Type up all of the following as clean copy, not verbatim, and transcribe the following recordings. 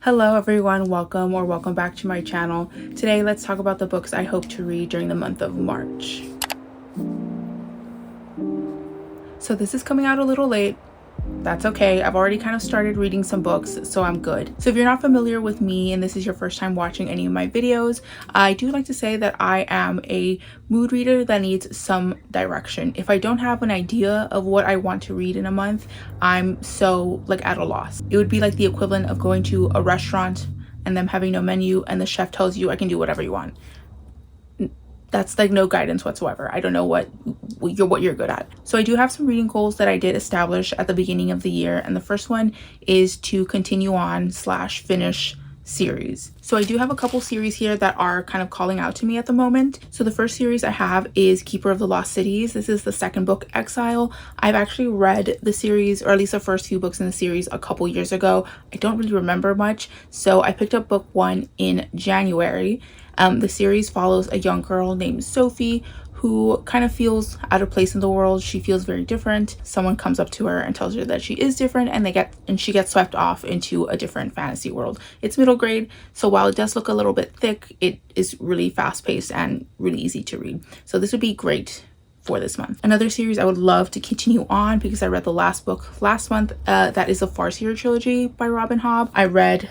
Hello everyone, welcome back to my channel. Today let's talk about the books I hope to read during the month of March. So this is coming out a little late. That's okay. I've already kind of started reading some books, so I'm good. So if you're not familiar with me and this is your first time watching any of my videos, I do like to say that I am a mood reader that needs some direction. If I don't have an idea of what I want to read in a month, I'm so at a loss. It would be like the equivalent of going to a restaurant and them having no menu and the chef tells you I can do whatever you want. That's no guidance whatsoever. I don't know what you're good at. So I do have some reading goals that I did establish at the beginning of the year, and the first one is to continue on / finish series. So I do have a couple series here that are kind of calling out to me at the moment. So the first series I have is Keeper of the Lost Cities. This is the second book, Exile. I've actually read the series, or at least the first few books in the series, a couple years ago. I don't really remember much, so I picked up book 1 in January. The series follows a young girl named Sophie who kind of feels out of place in the world. She feels very different. Someone comes up to her and tells her that she is different, and she gets swept off into a different fantasy world. It's middle grade, so while it does look a little bit thick, it is really fast-paced and really easy to read. So this would be great for this month. Another series I would love to continue on, because I read the last book last month, that is the Farseer trilogy by Robin Hobb. I read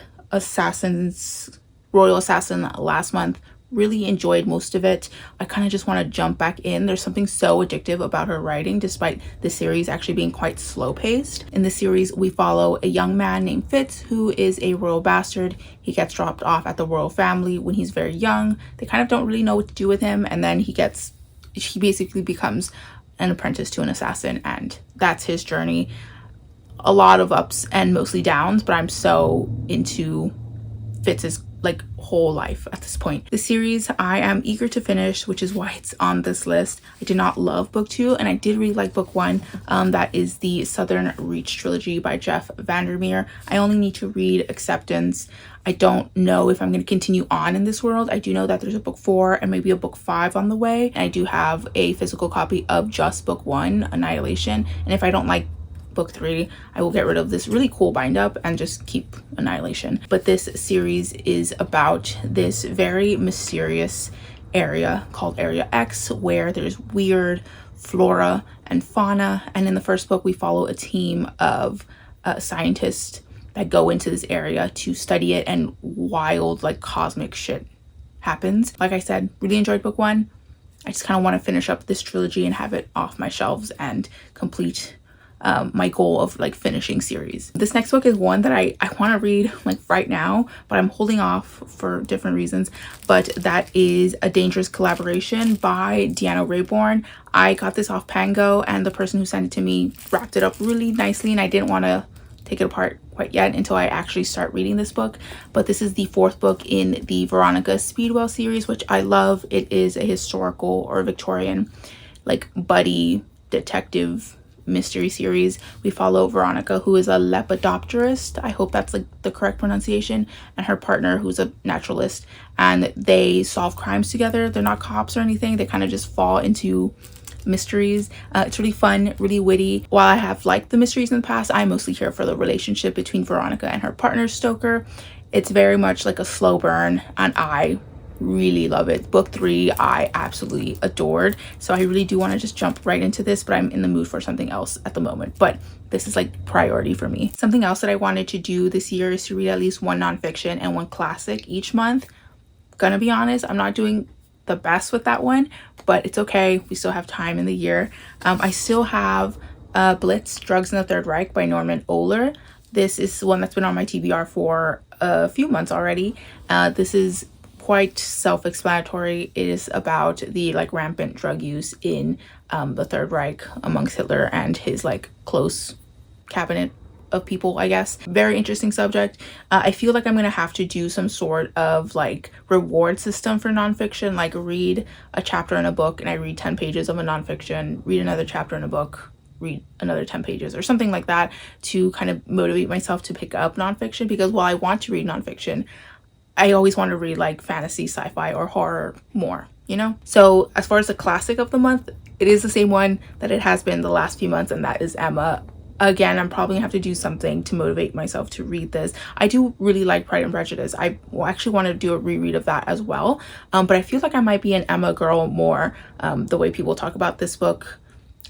Royal Assassin last month. Really enjoyed most of it. I kind of just want to jump back in. There's something so addictive about her writing, despite the series actually being quite slow paced. In the series, we follow a young man named Fitz, who is a royal bastard. He gets dropped off at the royal family when he's very young. They kind of don't really know what to do with him, and then he basically becomes an apprentice to an assassin, and that's his journey. A lot of ups and mostly downs, but I'm so into Fitz's whole life at this point. The series I am eager to finish, which is why it's on this list. I did not love book 2, and I did really like book 1. That is the Southern Reach trilogy by Jeff Vandermeer. I only need to read Acceptance. I don't know if I'm going to continue on in this world. I do know that there's a book 4 and maybe a book 5 on the way, and I do have a physical copy of just book 1, Annihilation, and if I don't like book 3, I will get rid of this really cool bind up and just keep Annihilation. But this series is about this very mysterious area called Area X, where there's weird flora and fauna, and in the first book we follow a team of scientists that go into this area to study it, and wild cosmic shit happens. Like I said, really enjoyed book 1. I just kind of want to finish up this trilogy and have it off my shelves and complete my goal of finishing series. This next book is one that I want to read right now, but I'm holding off for different reasons. But that is A Dangerous Collaboration by Deanna Raybourn. I got this off Pango, and the person who sent it to me wrapped it up really nicely, and I didn't want to take it apart quite yet until I actually start reading this book. But this is the 4th book in the Veronica Speedwell series, which I love. It is a historical or Victorian buddy detective mystery series. We follow Veronica, who is a lepidopterist, I hope that's the correct pronunciation, and her partner, who's a naturalist, and they solve crimes together. They're not cops or anything. They kind of just fall into mysteries. It's really fun, really witty. While I have liked the mysteries in the past, I'm mostly here for the relationship between Veronica and her partner Stoker. It's very much like a slow burn, and I really love it. Book 3 I absolutely adored, so I really do want to just jump right into this, but I'm in the mood for something else at the moment. But this is priority for me. Something else that I wanted to do this year is to read at least one nonfiction and one classic each month. Gonna be honest, I'm not doing the best with that one, but it's okay. We still have time in the year. I still have Blitz, Drugs in the Third Reich by Norman Ohler. This is one that's been on my TBR for a few months already. This is quite self-explanatory. It is about the rampant drug use in the Third Reich amongst Hitler and his close cabinet of people, I guess. Very interesting subject. I feel like I'm gonna have to do some sort of reward system for nonfiction, read a chapter in a book and I read 10 pages of a nonfiction, read another chapter in a book, read another 10 pages or something like that, to kind of motivate myself to pick up nonfiction, because while I want to read nonfiction, I always want to read fantasy, sci-fi, or horror more, So as far as the classic of the month, it is the same one that it has been the last few months, and that is Emma again, I'm probably gonna have to do something to motivate myself to read this. I do really like Pride and Prejudice. I will actually want to do a reread of that as well. But I feel like I might be an Emma girl more, the way people talk about this book.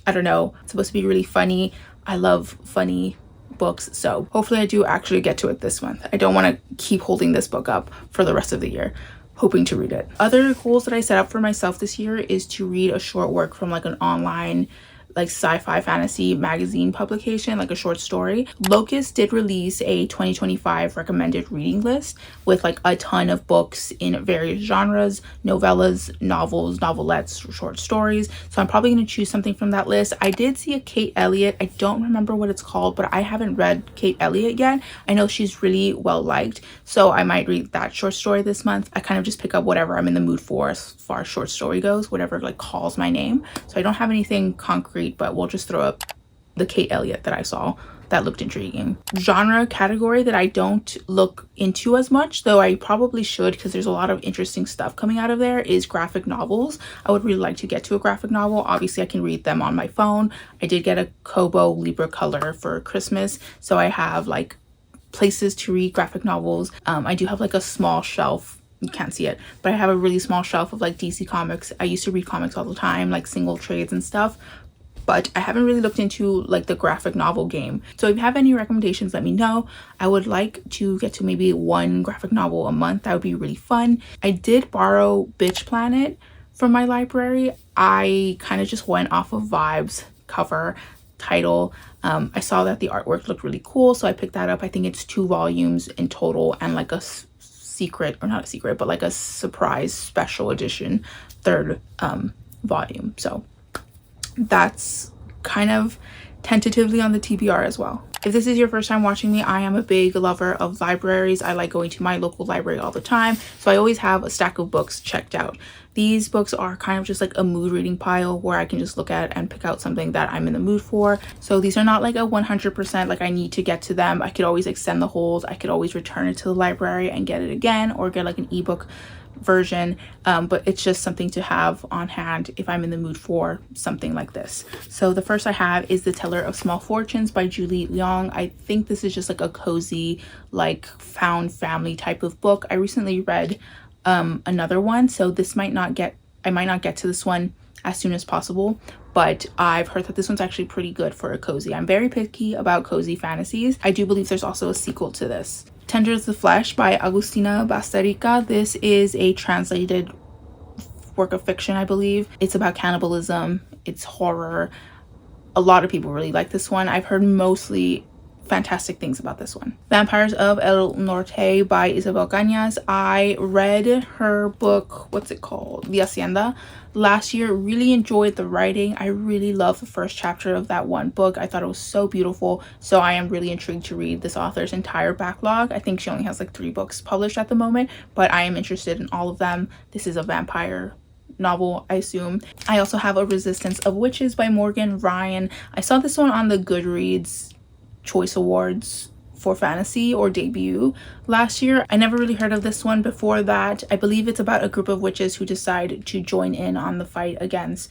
I don't know. It's supposed to be really funny. I love funny books, so hopefully I do actually get to it this month. I don't want to keep holding this book up for the rest of the year, hoping to read it. Other goals that I set up for myself this year is to read a short work from like an online like sci-fi fantasy magazine publication, like a short story. Locust did release a 2025 recommended reading list with like a ton of books in various genres, novellas, novels, novelettes, short stories. So I'm probably going to choose something from that list. I did see a Kate Elliott. I don't remember what it's called, but I haven't read Kate Elliott yet. I know she's really well liked, so I might read that short story this month. I kind of just pick up whatever I'm in the mood for as far as short story goes, whatever like calls my name. So I don't have anything concrete, but we'll just throw up the Kate Elliott that I saw that looked intriguing. Genre category that I don't look into as much, though I probably should because there's a lot of interesting stuff coming out of there, is graphic novels. I would really like to get to a graphic novel. Obviously I can read them on my phone. I did get a Kobo Libra Color for Christmas, so I have like places to read graphic novels. I do have like a small shelf. You can't see it, but I have a really small shelf of like DC Comics. I used to read comics all the time, like single trades and stuff, but I haven't really looked into like the graphic novel game. So if you have any recommendations, let me know. I would like to get to maybe one graphic novel a month. That would be really fun. I did borrow Bitch Planet from my library. I kind of just went off of vibes, cover, title. I saw that the artwork looked really cool, so I picked that up. I think it's 2 volumes in total and like a secret, or not a secret, but like a surprise special edition 3rd volume. So that's kind of tentatively on the TBR as well. If this is your first time watching me, I am a big lover of libraries. I like going to my local library all the time, so I always have a stack of books checked out. These books are kind of just like a mood reading pile where I can just look at and pick out something that I'm in the mood for. So these are not like a 100% like I need to get to them. I could always extend the hold. I could always return it to the library and get it again, or get like an ebook version, but it's just something to have on hand if I'm in the mood for something like this. So the first I have is The Teller of Small Fortunes by Julie Leong. I think this is just like a cozy, like found family type of book. I recently read another one, so this might not get, I might not get to this one as soon as possible, but I've heard that this one's actually pretty good for a cozy. I'm very picky about cozy fantasies. I do believe there's also a sequel to this. Tender is the Flesh by Agustina Bastarrica. This is a translated work of fiction, I believe. It's about cannibalism. It's horror. A lot of people really like this one. I've heard mostly fantastic things about this one. Vampires of El Norte by Isabel Cañas. I read her book, what's it called? The Hacienda, last year. Really enjoyed the writing. I really love the first chapter of that one book. I thought it was so beautiful. So I am really intrigued to read this author's entire backlog. I think she only has like 3 books published at the moment, but I am interested in all of them. This is a vampire novel, I assume. I also have A Resistance of Witches by Morgan Ryan. I saw this one on the Goodreads Choice Awards for fantasy or debut last year. I never really heard of this one before that. I believe it's about a group of witches who decide to join in on the fight against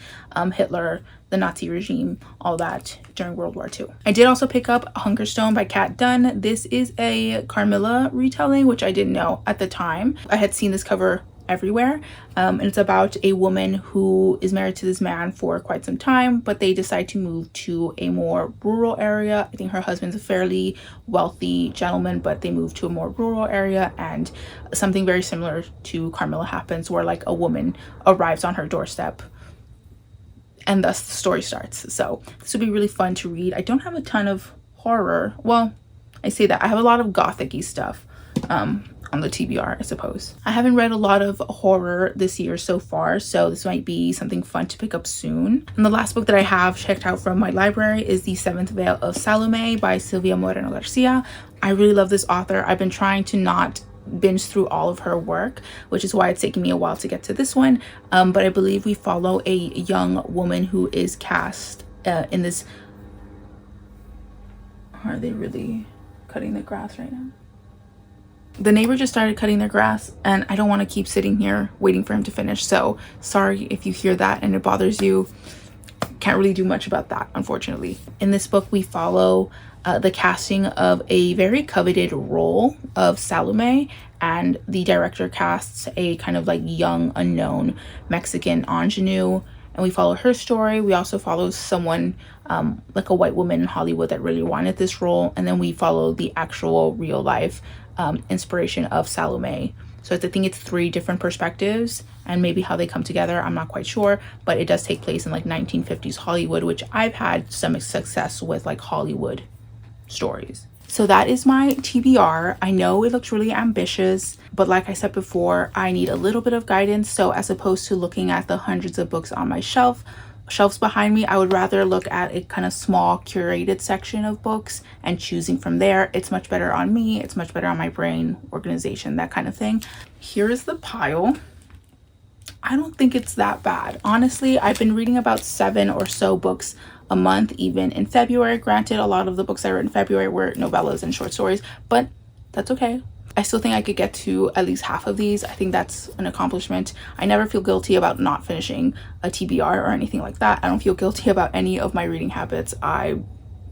Hitler, the Nazi regime, all that during World War II. I did also pick up Hungerstone by Kat Dunn. This is a Carmilla retelling, which I didn't know at the time. I had seen this cover everywhere, and it's about a woman who is married to this man for quite some time, but they decide to move to a more rural area. I think her husband's a fairly wealthy gentleman, but they move to a more rural area, and something very similar to Carmilla happens, where like a woman arrives on her doorstep, and thus the story starts. So this would be really fun to read. I don't have a ton of horror. Well, I say that I have a lot of gothic-y stuff on the TBR, I suppose. I haven't read a lot of horror this year so far, so this might be something fun to pick up soon. And the last book that I have checked out from my library is The Seventh Veil of Salome by Silvia Moreno Garcia. I really love this author. I've been trying to not binge through all of her work, which is why it's taken me a while to get to this one, but I believe we follow a young woman who is cast in this... Are they really cutting the grass right now? The neighbor just started cutting their grass, and I don't want to keep sitting here waiting for him to finish, so sorry if you hear that and it bothers you. can't really do much about that, unfortunately. In this book, we follow the casting of a very coveted role of Salome, and the director casts a kind of like young, unknown Mexican ingenue, and we follow her story. We also follow someone like a white woman in Hollywood that really wanted this role, and then we follow the actual real life inspiration of Salome. So I think it's 3 different perspectives, and maybe how they come together, I'm not quite sure, but it does take place in like 1950s Hollywood, which I've had some success with, like Hollywood stories. So that is my TBR. I know it looks really ambitious, but like I said before, I need a little bit of guidance. So as opposed to looking at the hundreds of books on my shelves behind me, I would rather look at a kind of small curated section of books and choosing from there. It's much better on me. It's much better on my brain, organization, that kind of thing. Here is the pile. I don't think it's that bad. Honestly, I've been reading about 7 or so books a month, even in February. Granted, a lot of the books I read in February were novellas and short stories, but that's okay. I still think I could get to at least half of these. I think that's an accomplishment. I never feel guilty about not finishing a TBR or anything like that. I don't feel guilty about any of my reading habits.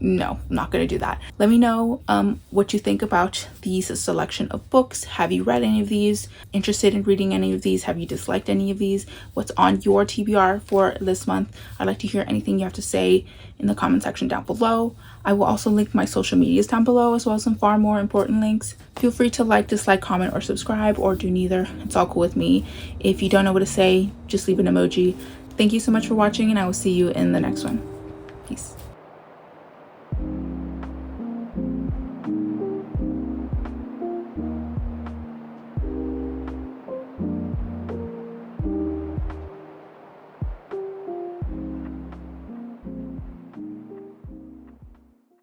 No, I'm not going to do that. Let me know what you think about these selection of books. Have you read any of these? Interested in reading any of these? Have you disliked any of these? What's on your TBR for this month? I'd like to hear anything you have to say in the comment section down below. I will also link my social medias down below, as well as some far more important links. Feel free to like, dislike, comment, or subscribe, or do neither. It's all cool with me. If you don't know what to say, just leave an emoji. Thank you so much for watching, and I will see you in the next one. Peace.